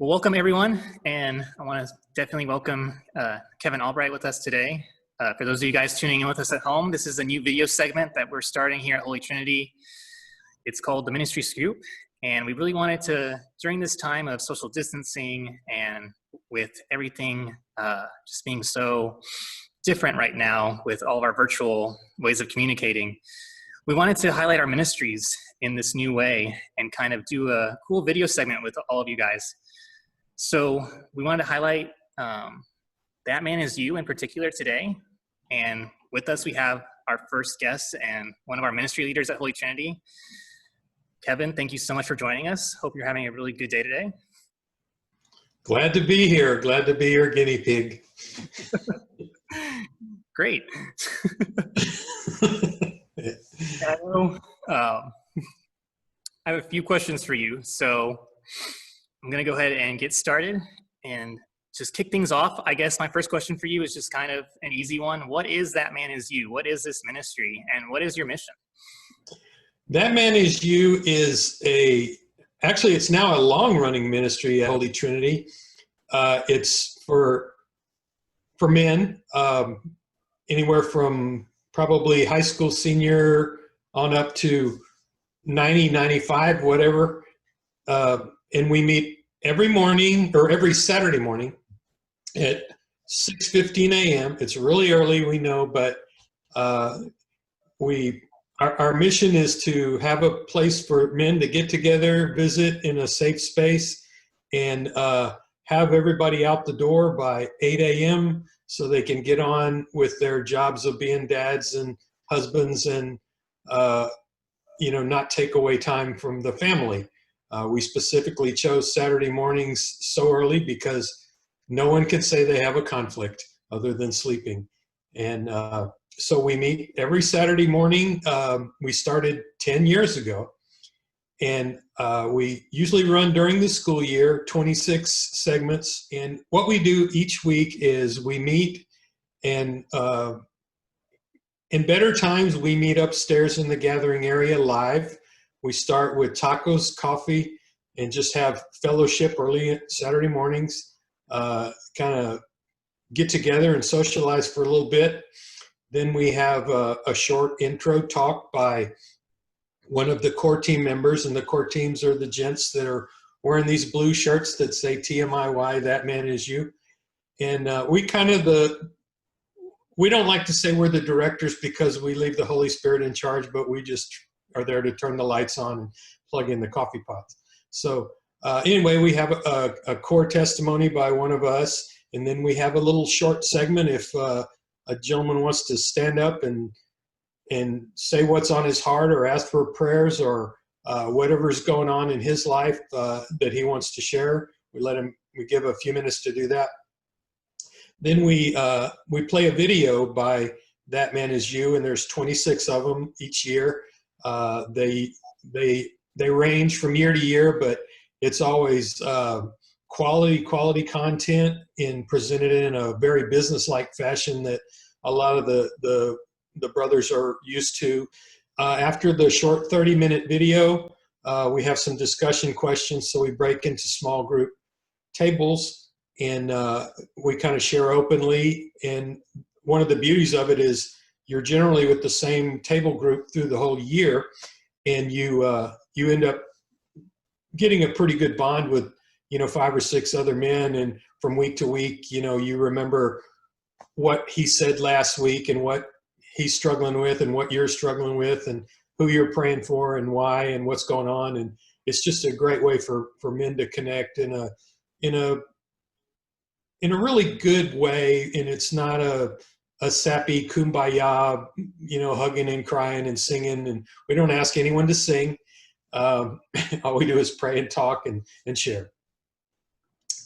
Well, welcome everyone, and I want to definitely welcome Kevin Albright with us today. For those of you guys tuning in with us at home, this is a new video segment that we're starting here at Holy Trinity. It's called the Ministry Scoop, and we really wanted to, during this time of social distancing and with everything just being so different right now with all of our virtual ways of communicating, we wanted to highlight our ministries in this new way and kind of do a cool video segment with all of you guys. So we wanted to highlight That Man Is You in particular today. And with us, we have our first guest and one of our ministry leaders at Holy Trinity. Kevin, thank you so much for joining us. Hope you're having a really good day today. Glad to be here. Glad to be your guinea pig. Great. I know, I have a few questions for you. So I'm going to go ahead and get started and just kick things off. I guess my first question for you is just kind of an easy one. What is That Man Is You? What is this ministry? And what is your mission? That Man Is You is actually it's now a long-running ministry at Holy Trinity. It's for men, anywhere from probably high school senior on up to 90, 95, whatever. And we meet every morning or every Saturday morning at 6:15 a.m. It's really early, we know, but our mission is to have a place for men to get together, visit in a safe space, and have everybody out the door by 8 a.m. so they can get on with their jobs of being dads and husbands and, not take away time from the family. We specifically chose Saturday mornings so early because no one can say they have a conflict other than sleeping. And so we meet every Saturday morning. We started 10 years ago. And we usually run during the school year, 26 segments. And what we do each week is we meet, and in better times, we meet upstairs in the gathering area live. We start with tacos, coffee, and just have fellowship early Saturday mornings, kind of get together and socialize for a little bit. Then we have a short intro talk by one of the core team members, and the core teams are the gents that are wearing these blue shirts that say TMIY, That Man Is You. And we don't like to say we're the directors because we leave the Holy Spirit in charge, but we just are there to turn the lights on and plug in the coffee pots. So anyway, we have a core testimony by one of us, and then we have a little short segment if a gentleman wants to stand up and say what's on his heart or ask for prayers or whatever's going on in his life that he wants to share. We give a few minutes to do that. Then we play a video by That Man Is You, and there's 26 of them each year. They range from year to year, but it's always quality content presented in a very business-like fashion that a lot of the brothers are used to. After the short 30-minute video, we have some discussion questions, so we break into small group tables, and we kind of share openly. And one of the beauties of it is you're generally with the same table group through the whole year, and you end up getting a pretty good bond with 5 or 6 other men, and from week to week, you remember what he said last week and what he's struggling with and what you're struggling with and who you're praying for and why and what's going on. And it's just a great way for men to connect in a really good way. And it's not a sappy kumbaya, hugging and crying and singing. And we don't ask anyone to sing. All we do is pray and talk and share.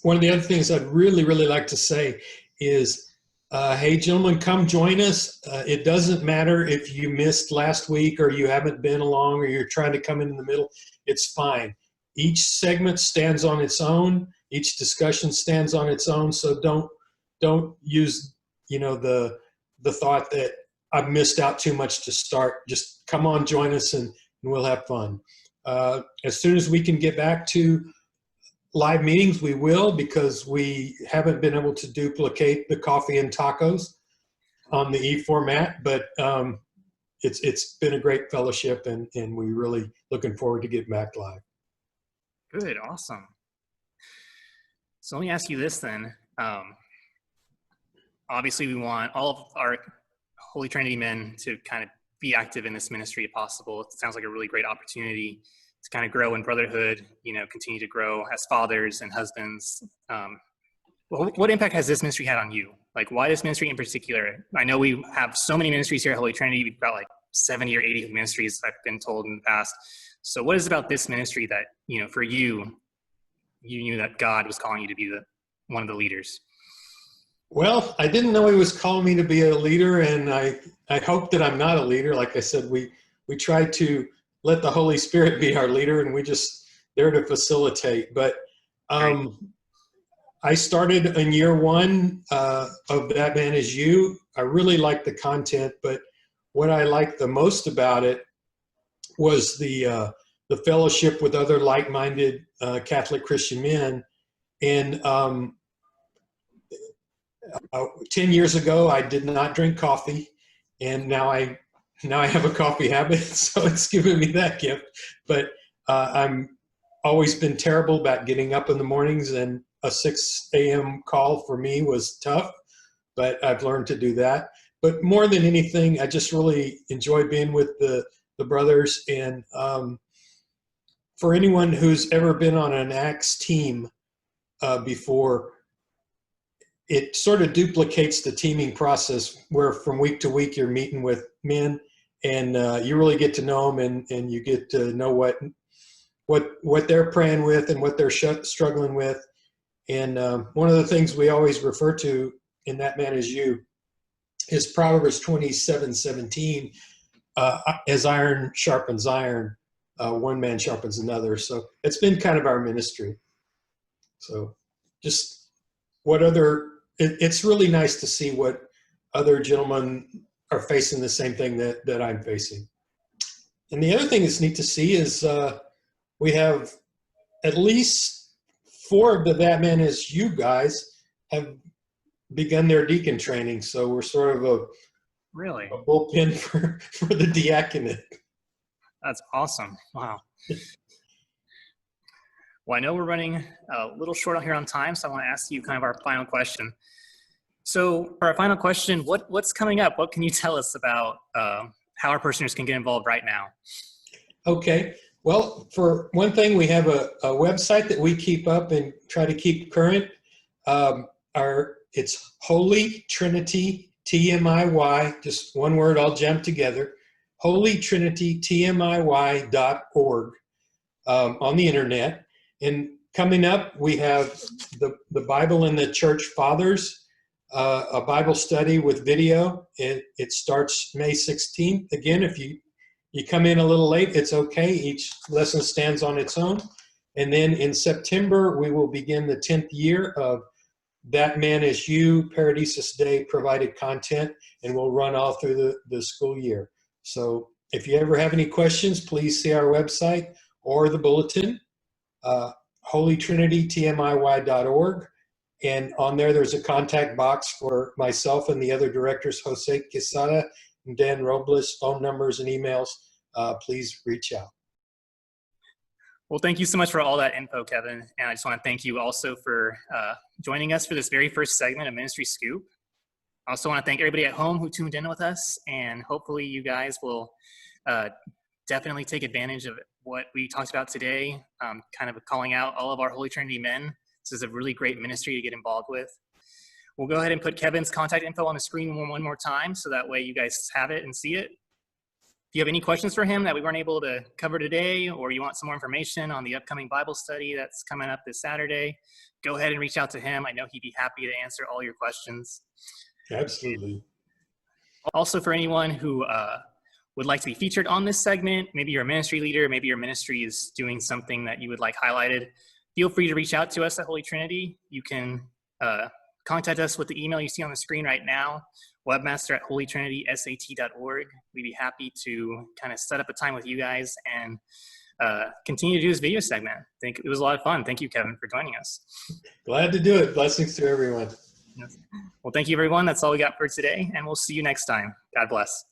One of the other things I'd really, really like to say is, hey, gentlemen, come join us. It doesn't matter if you missed last week or you haven't been along or you're trying to come in the middle. It's fine. Each segment stands on its own. Each discussion stands on its own. So don't use, the thought that I've missed out too much to start. Just come on, join us, and we'll have fun. As soon as we can get back to live meetings, we will, because we haven't been able to duplicate the coffee and tacos on the e-format, but it's been a great fellowship, and we're really looking forward to getting back live. Good, awesome. So let me ask you this then. Obviously, we want all of our Holy Trinity men to kind of be active in this ministry if possible. It sounds like a really great opportunity to kind of grow in brotherhood, continue to grow as fathers and husbands. What impact has this ministry had on you? Like, why this ministry in particular? I know we have so many ministries here at Holy Trinity. We've got like 70 or 80 ministries, I've been told in the past. So what is about this ministry that, for you knew that God was calling you to be one of the leaders? Well, I didn't know he was calling me to be a leader, and I hope that I'm not a leader. Like I said, we try to let the Holy Spirit be our leader, and we just there to facilitate. But I started in year one of That Man Is You. I really liked the content, but what I liked the most about it was the fellowship with other like-minded Catholic Christian men. And 10 years ago, I did not drink coffee, and now I have a coffee habit, so it's given me that gift. But I'm always been terrible about getting up in the mornings, and a 6 a.m. call for me was tough, but I've learned to do that. But more than anything, I just really enjoy being with the brothers. And for anyone who's ever been on an Acts team before, it sort of duplicates the teaming process, where from week to week you're meeting with men, and you really get to know them, and you get to know what they're praying with and what they're struggling with. And one of the things we always refer to in That Man Is You is Proverbs 27:17, as iron sharpens iron, one man sharpens another. So it's been kind of our ministry. So just it's really nice to see what other gentlemen are facing the same thing that I'm facing. And the other thing that's neat to see is we have at least 4 of the That Man Is You guys have begun their deacon training. So we're sort of a bullpen for the diaconate. That's awesome. Wow. Well, I know we're running a little short here on time, so I want to ask you kind of our final question. So for our final question, what's coming up? What can you tell us about how our parishioners can get involved right now? Okay. Well, for one thing, we have a website that we keep up and try to keep current. It's Holy Trinity TMIY, just one word all jammed together, holytrinitytmiy.org on the internet. And coming up, we have the Bible and the Church Fathers, a Bible study with video. It starts May 16th. Again, if you come in a little late, it's okay. Each lesson stands on its own. And then in September, we will begin the 10th year of That Man Is You Paradisus Day provided content, and we'll run all through the school year. So if you ever have any questions, please see our website or the bulletin, holytrinitytmiy.org. And on there's a contact box for myself and the other directors, Jose Quesada and Dan Robles, phone numbers and emails. Please reach out. Well, thank you so much for all that info, Kevin. And I just want to thank you also for joining us for this very first segment of Ministry Scoop. I also want to thank everybody at home who tuned in with us, and hopefully you guys will definitely take advantage of what we talked about today, kind of calling out all of our Holy Trinity men. This is a really great ministry to get involved with. We'll go ahead and put Kevin's contact info on the screen one more time, so that way you guys have it and see it. If you have any questions for him that we weren't able to cover today, or you want some more information on the upcoming Bible study that's coming up this Saturday, go ahead and reach out to him. I know he'd be happy to answer all your questions. Absolutely. Also, for anyone who would like to be featured on this segment, maybe you're a ministry leader, maybe your ministry is doing something that you would like highlighted, feel free to reach out to us at Holy Trinity. You can contact us with the email you see on the screen right now, webmaster@holytrinitysat.org. We'd be happy to kind of set up a time with you guys and continue to do this video segment. I think it was a lot of fun. Thank you, Kevin, for joining us. Glad to do it. Blessings to everyone. Yes. Well, thank you, everyone. That's all we got for today, and we'll see you next time. God bless.